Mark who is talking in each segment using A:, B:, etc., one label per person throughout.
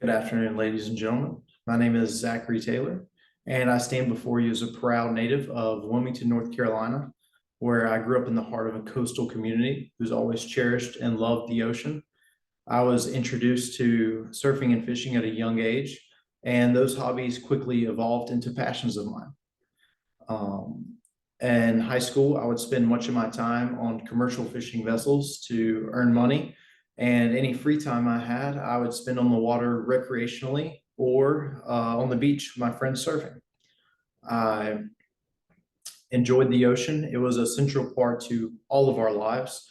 A: Good afternoon, ladies and gentlemen. My name is Zachary Taylor, and I stand before you as a proud native of Wilmington, North Carolina, where I grew up in the heart of a coastal community who's always cherished and loved the ocean. I was introduced to surfing and fishing at a young age, and those hobbies quickly evolved into passions of mine. Um, in high school, I would spend much of my time on commercial fishing vessels to earn money, and any free time I had, I would spend on the water recreationally or on the beach with my friends surfing. I enjoyed the ocean. It was a central part to all of our lives.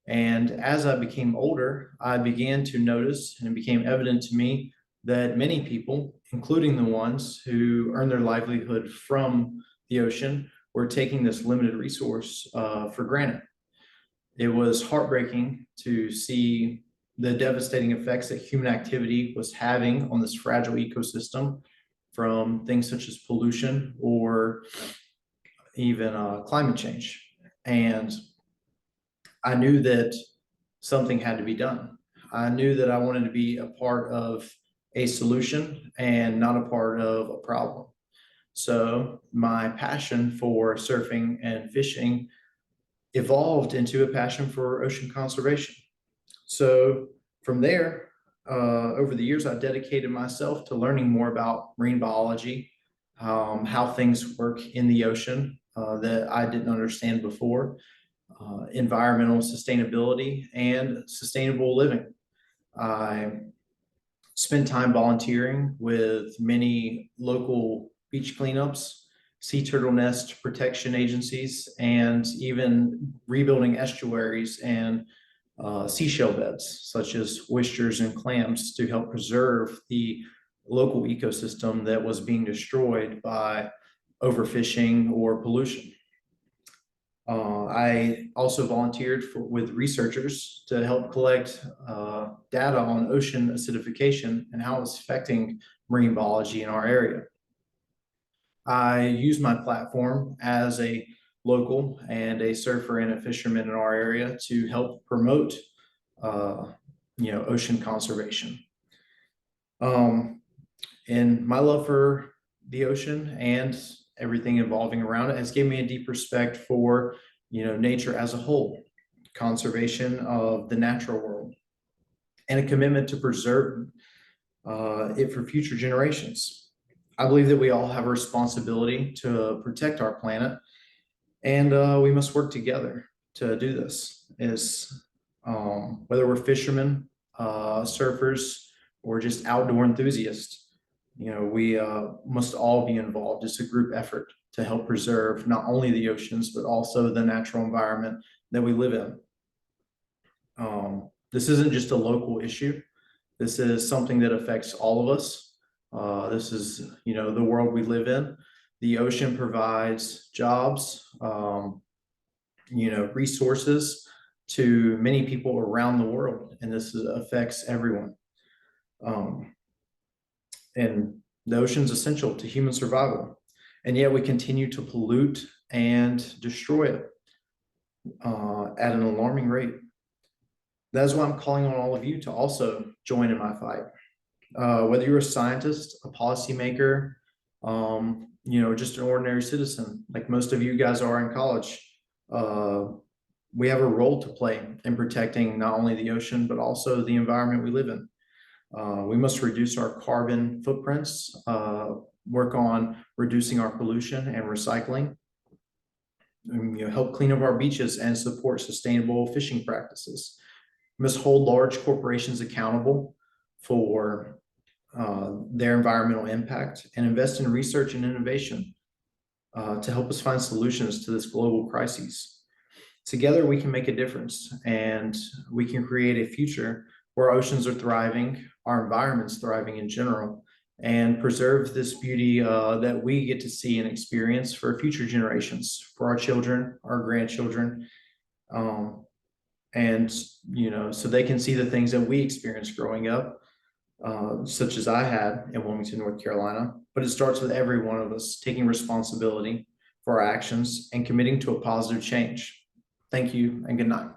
A: And as I became older, I began to notice and it became evident to me that many people, including the ones who earn their livelihood from the ocean, were taking this limited resource for granted. It was heartbreaking to see the devastating effects that human activity was having on this fragile ecosystem from things such as pollution or even climate change. And I knew that something had to be done. I knew that I wanted to be a part of a solution and not a part of a problem. So my passion for surfing and fishing evolved into a passion for ocean conservation. So from there, over the years, I dedicated myself to learning more about marine biology, how things work in the ocean that I didn't understand before, environmental sustainability, and sustainable living. I spent time volunteering with many local beach cleanups, sea turtle nest protection agencies, and even rebuilding estuaries and seashell beds, such as oysters and clams, to help preserve the local ecosystem that was being destroyed by overfishing or pollution. I also volunteered with researchers to help collect data on ocean acidification and how it's affecting marine biology in our area. I use my platform as a local and a surfer and a fisherman in our area to help promote, ocean conservation. And my love for the ocean and everything evolving around it has given me a deep respect for, nature as a whole, conservation of the natural world, and a commitment to preserve it for future generations. I believe that we all have a responsibility to protect our planet, and we must work together to do this. Whether we're fishermen, surfers, or just outdoor enthusiasts, we must all be involved. It's a group effort to help preserve not only the oceans, but also the natural environment that we live in. This isn't just a local issue. This is something that affects all of us. This is, the world we live in. The ocean provides jobs, resources to many people around the world, and this affects everyone. And the ocean's essential to human survival, and yet we continue to pollute and destroy it at an alarming rate. That is why I'm calling on all of you to also join in my fight. Whether you're a scientist, a policymaker, just an ordinary citizen, like most of you guys are in college, we have a role to play in protecting not only the ocean, but also the environment we live in. We must reduce our carbon footprints, work on reducing our pollution and recycling, and, help clean up our beaches and support sustainable fishing practices. We must hold large corporations accountable for their environmental impact and invest in research and innovation to help us find solutions to this global crisis. Together, we can make a difference, and we can create a future where oceans are thriving, our environment's thriving in general, and preserve this beauty that we get to see and experience for future generations, for our children, our grandchildren, and so they can see the things that we experienced growing up, such as I had in Wilmington, North Carolina. But it starts with every one of us taking responsibility for our actions and committing to a positive change. Thank you and good night.